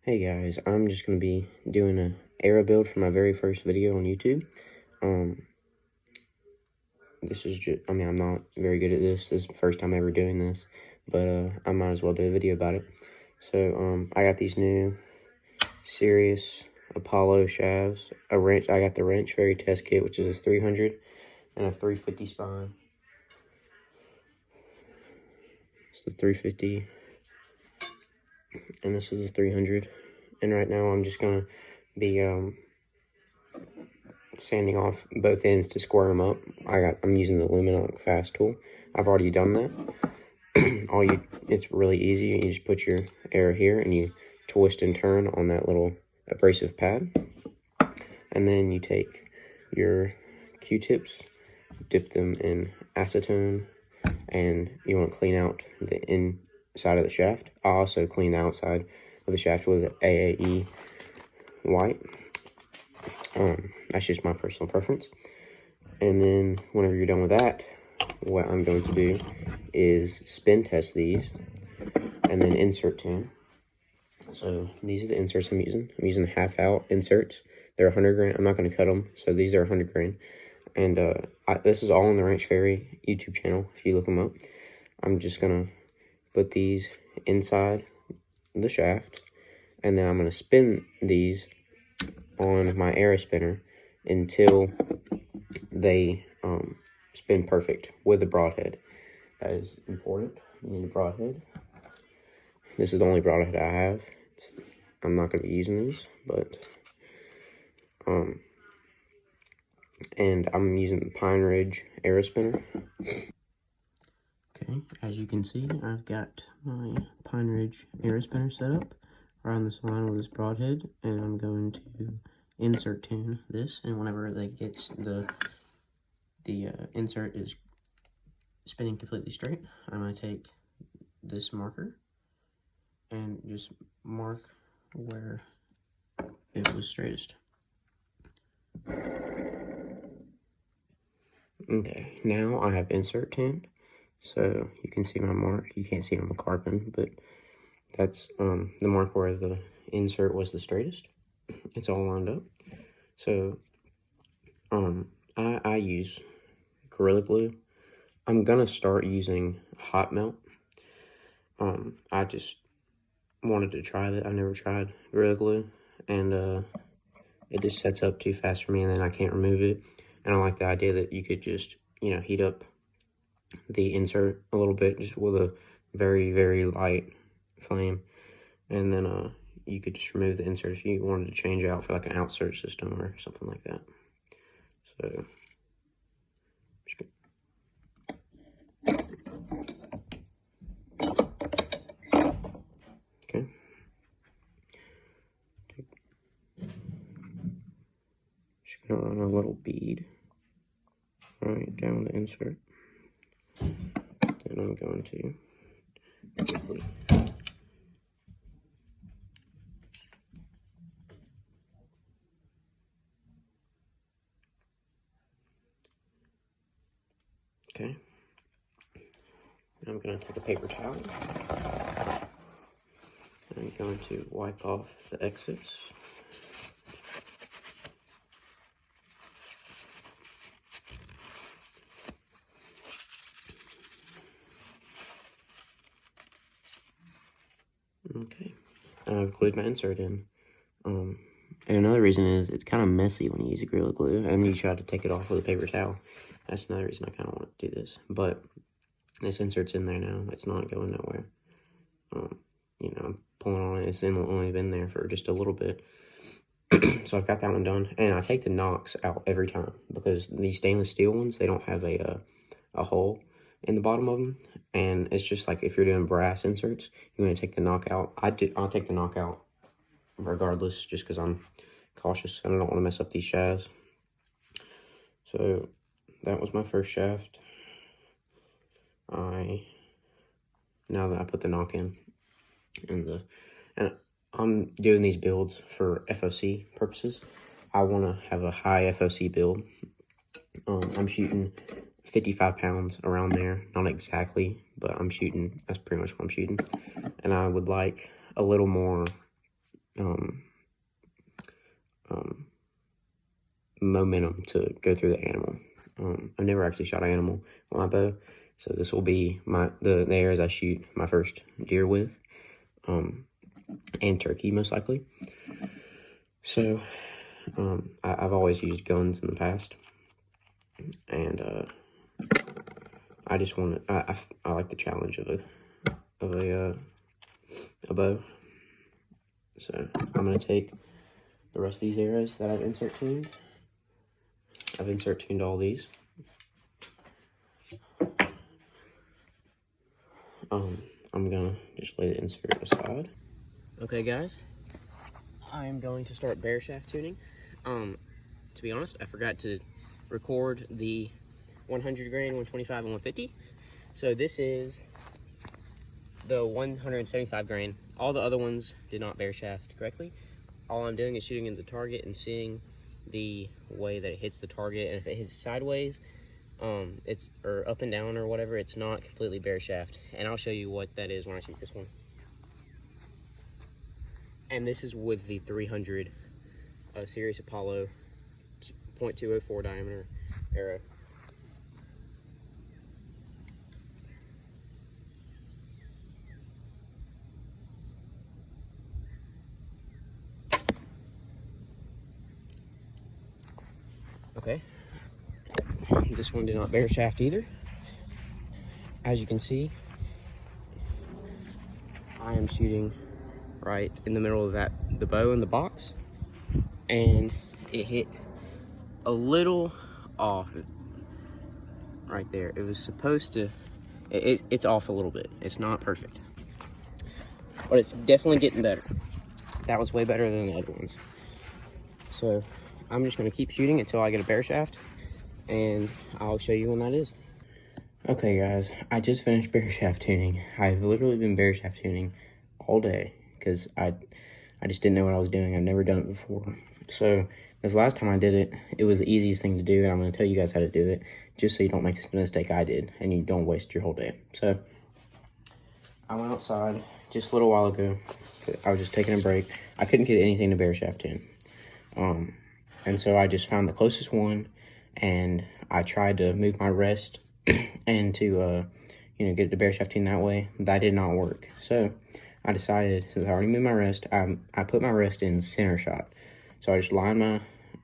Hey guys, I'm just going to be doing a arrow build for my very first video on YouTube. This is just, I'm not very good at this. This is the first time ever doing this, but I might as well do a video about it. So, I got these new Sirius Apollo shafts, a wrench. I got the wrench fairy test kit, which is a 300 and a 350 spine. It's the 350, and this is a 300. And right now I'm just going to be, sanding off both ends to square them up. I'm using the Luminance fast tool. I've already done that. It's really easy. You just put your arrow here and you twist and turn on that little abrasive pad, and then you take your Q-tips, dip them in acetone, and you want to clean out the inside of the shaft. I also clean the outside of the shaft with AAE white. That's just my personal preference. And then whenever you're done with that, what I'm going to do is spin test these and then insert 10. So these are the inserts I'm using. I'm using half out inserts. They're 100 grain. I'm not going to cut them, so these are 100 grain. And this is all on the Wrench Fairy YouTube channel, if you look them up. I'm just going to put these inside the shaft, and then I'm going to spin these on my arrow spinner until they spin perfect with the broadhead. That is important. You need a broadhead. This is the only broadhead I have. I'm not going to be using these, but and I'm using the Pine Ridge arrow spinner. Okay, as you can see, I've got my Pine Ridge arrow spinner set up around this line with this broadhead, and I'm going to insert tune this, and whenever that gets the insert is spinning completely straight, I'm going to take this marker and just mark where it was straightest. Okay, now I have insert tuned, so you can see my mark. You can't see it on the carbon, but that's the mark where the insert was the straightest. It's all lined up. So I use Gorilla Glue. I'm gonna start using hot melt. I just wanted to try that. I've never tried Gorilla Glue, and it just sets up too fast for me, and then I can't remove it. And I like the idea that you could just, heat up the insert a little bit just with a very, very light flame, and then you could just remove the insert if you wanted to change out for like an outsert system or something like that. So okay, just gonna run a little bead right down the insert. Then I'm going to quickly okay. I'm going to take a paper towel. I'm going to wipe off the excess. Okay, I've glued my insert in. And another reason is it's kind of messy when you use a Gorilla Glue, and you try to take it off with a paper towel. That's another reason I kind of want to do this. But this insert's in there now. It's not going nowhere. I'm pulling on it. It's only been there for just a little bit. So I've got that one done. And I take the nocks out every time, because these stainless steel ones, they don't have a hole in the bottom of them. And it's just like if you're doing brass inserts, you're going to take the knock out. I'll take the knock out regardless, just because I'm cautious and I don't want to mess up these shafts. So that was my first shaft. Now that I put the knock in, and I'm doing these builds for FOC purposes. I want to have a high FOC build. I'm shooting 55 pounds around there, not exactly, but that's pretty much what I'm shooting. And I would like a little more momentum to go through the animal. I've never actually shot an animal on my bow, so this will be the arrows I shoot my first deer with, and turkey most likely. So I've always used guns in the past, and I just want to. I like the challenge of a bow. So I'm gonna take the rest of these arrows that I've insert tuned. I've insert tuned all these. I'm gonna just lay the insert aside. Okay, guys, I am going to start bear shaft tuning. To be honest, I forgot to record the 100 grain, 125, and 150. So this is the 175 grain. All the other ones did not bear shaft correctly. All I'm doing is shooting into the target and seeing the way that it hits the target, and if it hits sideways, or up and down or whatever, it's not completely bare shaft. And I'll show you what that is when I shoot this one. And this is with the 300 Sirius Apollo 0.204 diameter arrow. Okay, this one did not bear shaft either. As you can see, I am shooting right in the middle of the bow in the box, and it hit a little off right there. It was supposed to, it's off a little bit. It's not perfect, but it's definitely getting better. That was way better than the other ones. So I'm just gonna keep shooting until I get a bear shaft, and I'll show you when that is. Okay guys, I just finished bear shaft tuning. I've literally been bear shaft tuning all day because I just didn't know what I was doing. I've never done it before. So this last time I did it, it was the easiest thing to do, and I'm gonna tell you guys how to do it, just so you don't make the mistake I did and you don't waste your whole day. So I went outside just a little while ago. I was just taking a break. I couldn't get anything to bear shaft tune. And so I just found the closest one, and I tried to move my rest and to, get it to bear shaft tune that way. That did not work. So I decided, since I already moved my rest, I put my rest in center shot. So I just lined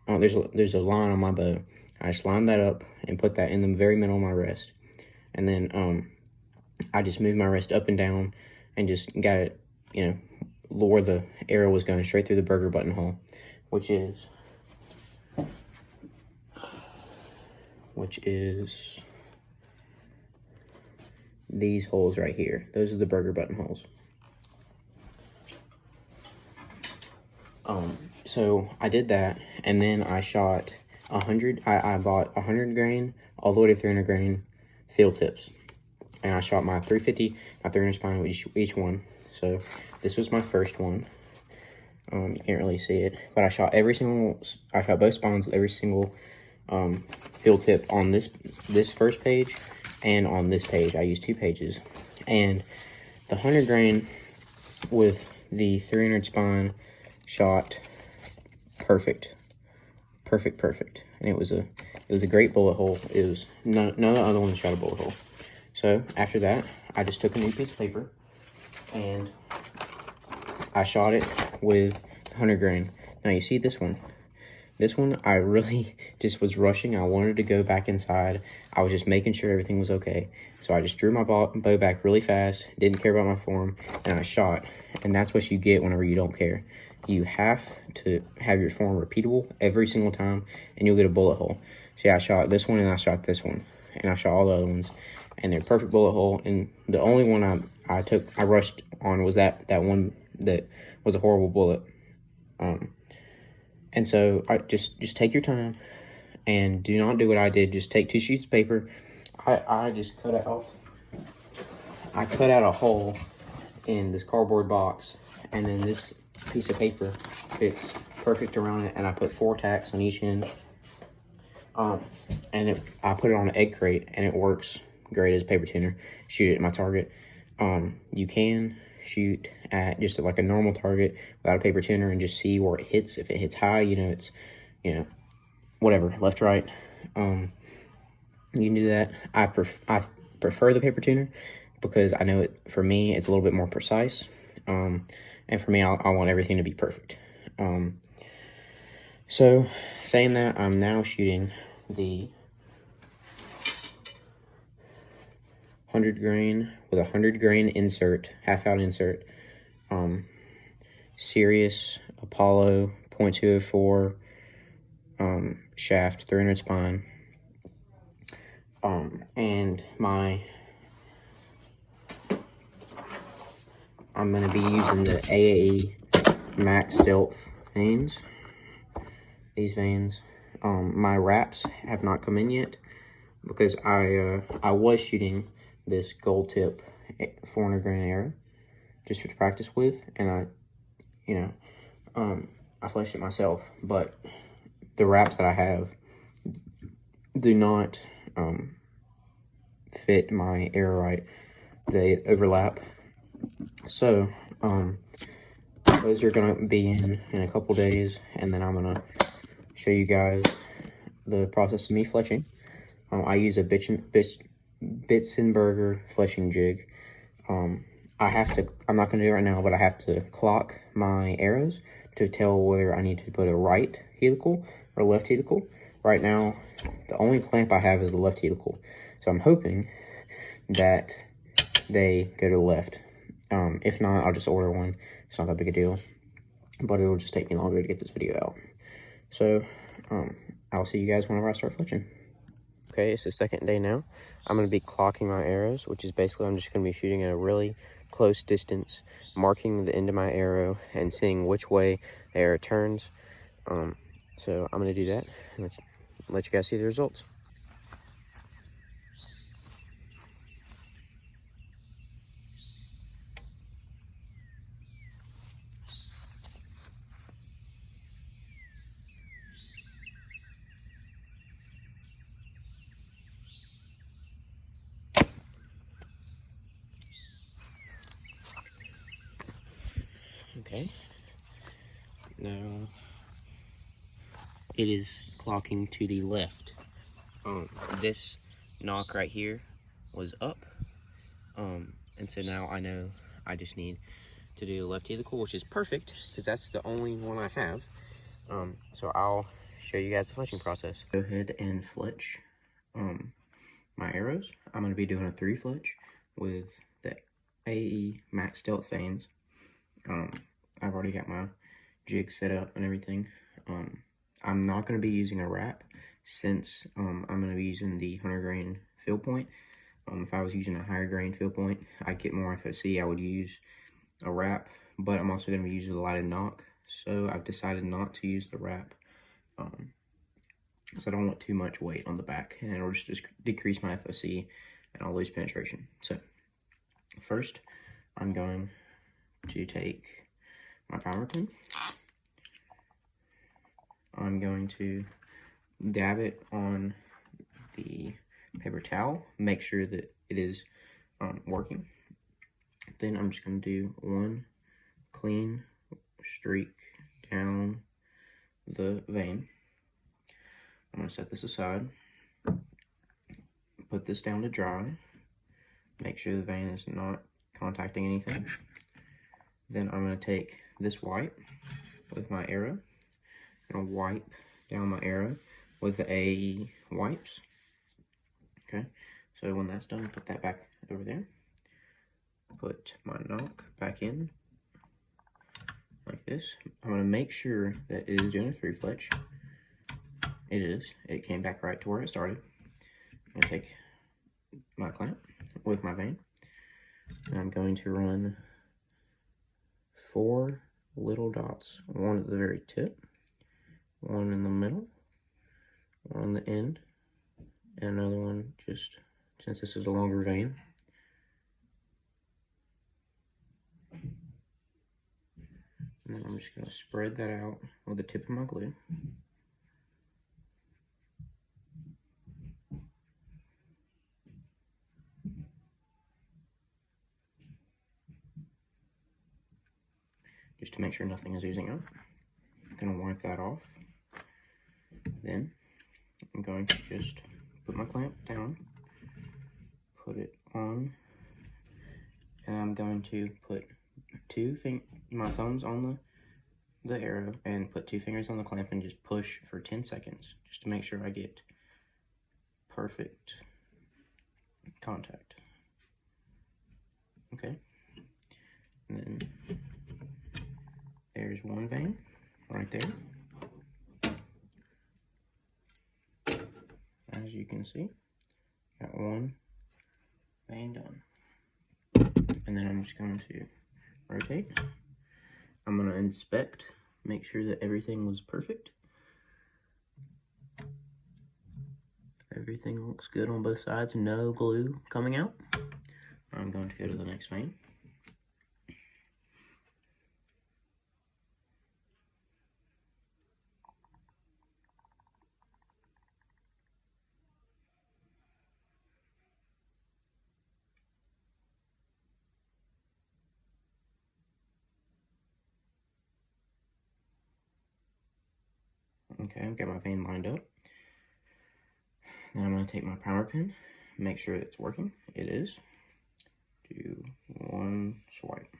there's a line on my bow. I just lined that up and put that in the very middle of my rest. And then I just moved my rest up and down and just got it, where the arrow was going straight through the burger buttonhole, which is these holes right here. Those are the burger buttonholes. So I did that, and then I shot 100. I bought 100 grain all the way to 300 grain field tips, and I shot my 350, my 300 spine with each one. So this was my first one. You can't really see it, but I shot both spines with every single field tip on this first page and on this page. I used 2 pages, and the 100 grain with the 300 spine shot perfect, and it was a great bullet hole. It was none of the other ones shot a bullet hole. So after that, I just took a new piece of paper and I shot it with 100 grain. Now you see this one. This one, I really just was rushing. I wanted to go back inside. I was just making sure everything was okay. So I just drew my bow back really fast, didn't care about my form, and I shot. And that's what you get whenever you don't care. You have to have your form repeatable every single time, and you'll get a bullet hole. See, I shot this one, and I shot this one, and I shot all the other ones, and they're perfect bullet hole. And the only one I rushed on was that one that was a horrible bullet. And so I just take your time and do not do what I did. Just take 2 sheets of paper. I just cut out a hole in this cardboard box, and then this piece of paper fits perfect around it, and I put 4 tacks on each end. And I put it on an egg crate, and it works great as a paper tuner. Shoot it at my target. You can shoot at just like a normal target without a paper thinner and just see where it hits. If it hits high, you know, it's, you know, whatever, left, right. You can do that. I prefer the paper tuner because I know it, for me, it's a little bit more precise. And for me, I want everything to be perfect. So saying that, I'm now shooting the 100 grain with a 100 grain insert, half out insert, Sirius Apollo 0.204 shaft, 300 spine, and I'm going to be using the AAE Max Stealth vanes. These vanes, my wraps have not come in yet because I was shooting this gold tip 400 grain arrow just to practice with, and I fletched it myself, but the wraps that I have do not fit my arrow right. They overlap. So those are gonna be in a couple days, and then I'm gonna show you guys the process of me fletching. I use a Bitzenberger fletching jig. I'm not gonna do it right now, but I have to clock my arrows to tell whether I need to put a right helical or left helical. Right now, the only clamp I have is the left helical. So I'm hoping that they go to the left. If not, I'll just order one. It's not that big a deal, but it'll just take me longer to get this video out. So, I'll see you guys whenever I start fletching. Okay, it's the second day now. I'm going to be clocking my arrows, which is basically I'm just going to be shooting at a really close distance, marking the end of my arrow and seeing which way the arrow turns. So I'm going to do that and let you guys see the results. Okay, now it is clocking to the left. This knock right here was up, and so now I know I just need to do the left helical, which is perfect because that's the only one I have. So I'll show you guys the fletching process. Go ahead and fletch my arrows. I'm going to be doing a 3 fletch with the AE Max Stealth vanes. I've already got my jig set up and everything. I'm not going to be using a wrap since I'm going to be using the 100 grain fill point. If I was using a higher grain fill point, I'd get more FOC. I would use a wrap, but I'm also going to be using the lighted knock. So I've decided not to use the wrap. So I don't want too much weight on the back, and it'll just decrease my FOC and I'll lose penetration. So first, I'm going to take my primer pen. I'm going to dab it on the paper towel, make sure that it is working. Then I'm just going to do one clean streak down the vane. I'm going to set this aside, put this down to dry, make sure the vane is not contacting anything. Then I'm going to take this wipe with my arrow, and wipe down my arrow with the AE wipes. Okay, so when that's done, put that back over there. Put my knock back in like this. I'm going to make sure that it is doing a 3 fletch. It is. It came back right to where it started. I'm going to take my clamp with my vane, and I'm going to run 4 little dots. One at the very tip, one in the middle, one on the end, and another one just, since this is a longer vane. And I'm just going to spread that out with the tip of my glue. to make sure nothing is oozing out. I'm going to wipe that off. Then I'm going to just put my clamp down, put it on, and I'm going to put my thumbs on the arrow and put 2 fingers on the clamp and just push for 10 seconds just to make sure I get perfect contact. Okay, and then there's one vein right there. As you can see, got one vein done. And then I'm just going to rotate. I'm going to inspect, make sure that everything was perfect. Everything looks good on both sides, no glue coming out. I'm going to go to the next vein. Okay, I've got my vein lined up. Then I'm going to take my primer pen, make sure it's working. It is. Do one swipe.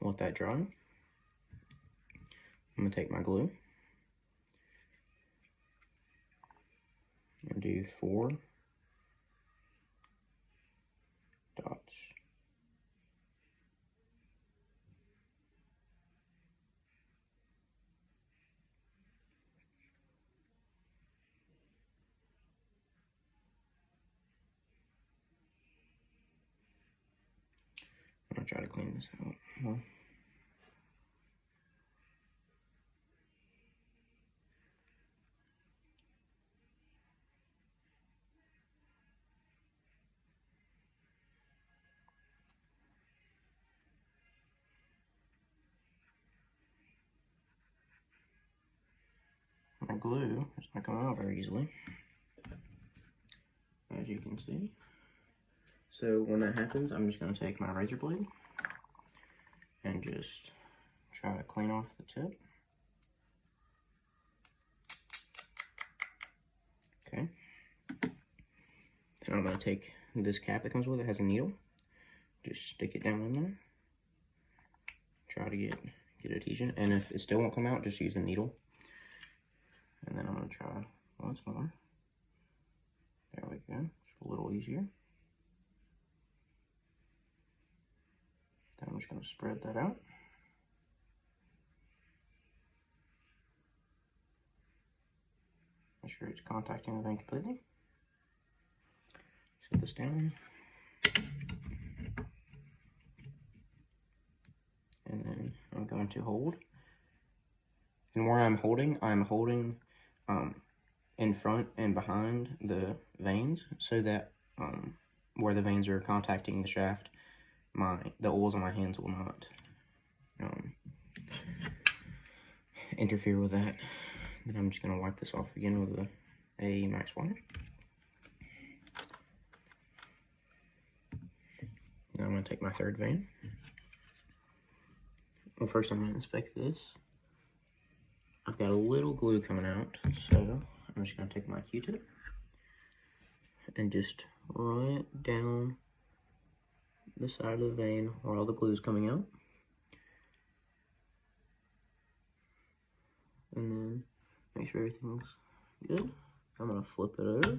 Let that dry. I'm going to take my glue and do 4 dots. I'm going to try to clean this out. Well, my glue is not coming out very easily, as you can see. So when that happens, I'm just going to take my razor blade and just try to clean off the tip. Okay. Then I'm going to take this cap that comes with it, has a needle. Just stick it down in there. Try to get adhesion, and if it still won't come out, just use a needle. And then I'm going to try once more. There we go. It's a little easier. Then I'm just going to spread that out. Make sure it's contacting the vein completely. Set this down. And then I'm going to hold. And where I'm holding in front and behind the veins, so that where the veins are contacting the shaft, the oils on my hands will not interfere with that. Then I'm just going to wipe this off again with a Max Water. Now I'm going to take my third vein. Well, first I'm going to inspect this. I've got a little glue coming out, so I'm just going to take my Q-tip and just run it down the side of the vein where all the glue is coming out. And then make sure everything looks good. I'm going to flip it over.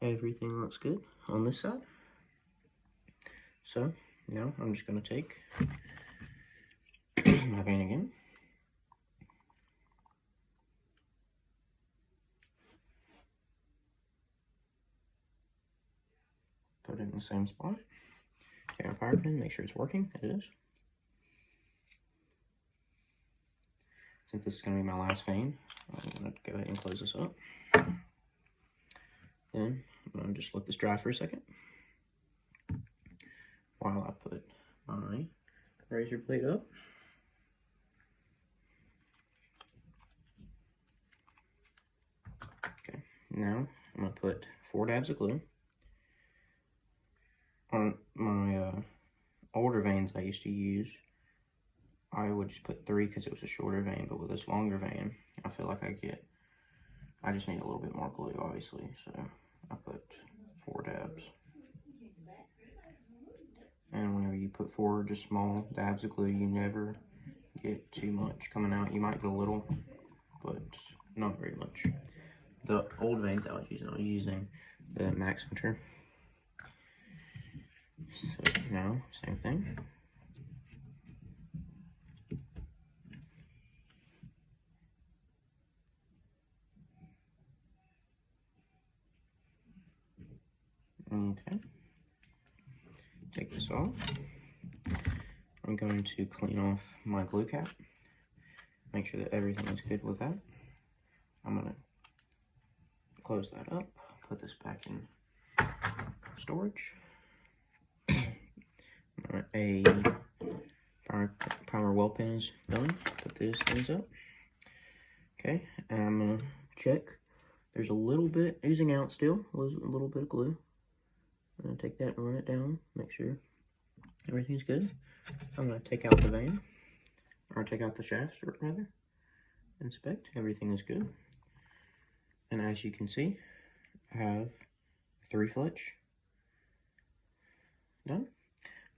Everything looks good on this side. So now I'm just going to take my vein again. Put it in the same spot. Take my power pin, make sure it's working. It is. Since this is going to be my last vein, I'm going to go ahead and close this up. Then I'm going to just let this dry for a second while I put my razor blade up. Okay, now I'm going to put 4 dabs of glue. On my older veins, I used to use I would just put 3 because it was a shorter vein, but with this longer vein, I feel like I just need a little bit more glue, obviously, so I put 4 dabs. And whenever you put 4 just small dabs of glue, you never get too much coming out. You might get a little, but not very much. The old veins I was using the Maximeter. So now, same thing. Okay. Take this off. I'm going to clean off my glue cap. Make sure that everything is good with that. I'm going to close that up, put this back in storage. A primer well pen is done. Put these things up. Okay, and I'm going to check. There's a little bit oozing out still, a little bit of glue. I'm going to take that and run it down, make sure everything's good. I'm going to take out the vein, or take out the shafts, rather. Inspect, everything is good. And as you can see, I have 3 fletch done.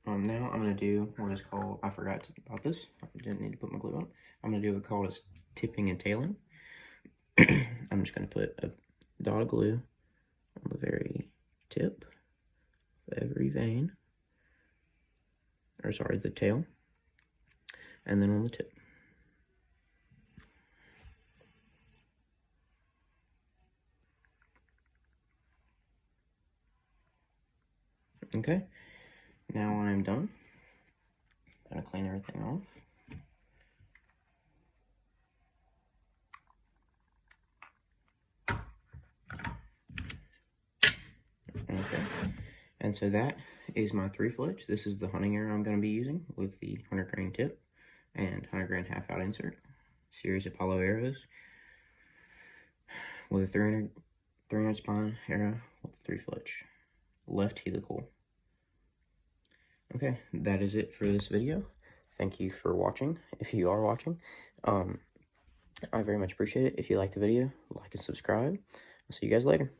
Now I'm going to do what is called, I forgot about this, I didn't need to put my glue on. I'm going to do what's called as tipping and tailing. I'm just going to put a dot of glue on the very tip of every vein, or sorry, the tail, and then on the tip. Okay, now I'm done. I'm going to clean everything off. Okay, and so that is my 3 fletch. This is the hunting arrow I'm going to be using with the 100 grain tip and 100 grain half out insert. Sirius Apollo arrows with a 300 spine arrow with 3 fletch. Left helical. Okay, that is it for this video. Thank you for watching, if you are watching. I very much appreciate it. If you like the video, like and subscribe. I'll see you guys later.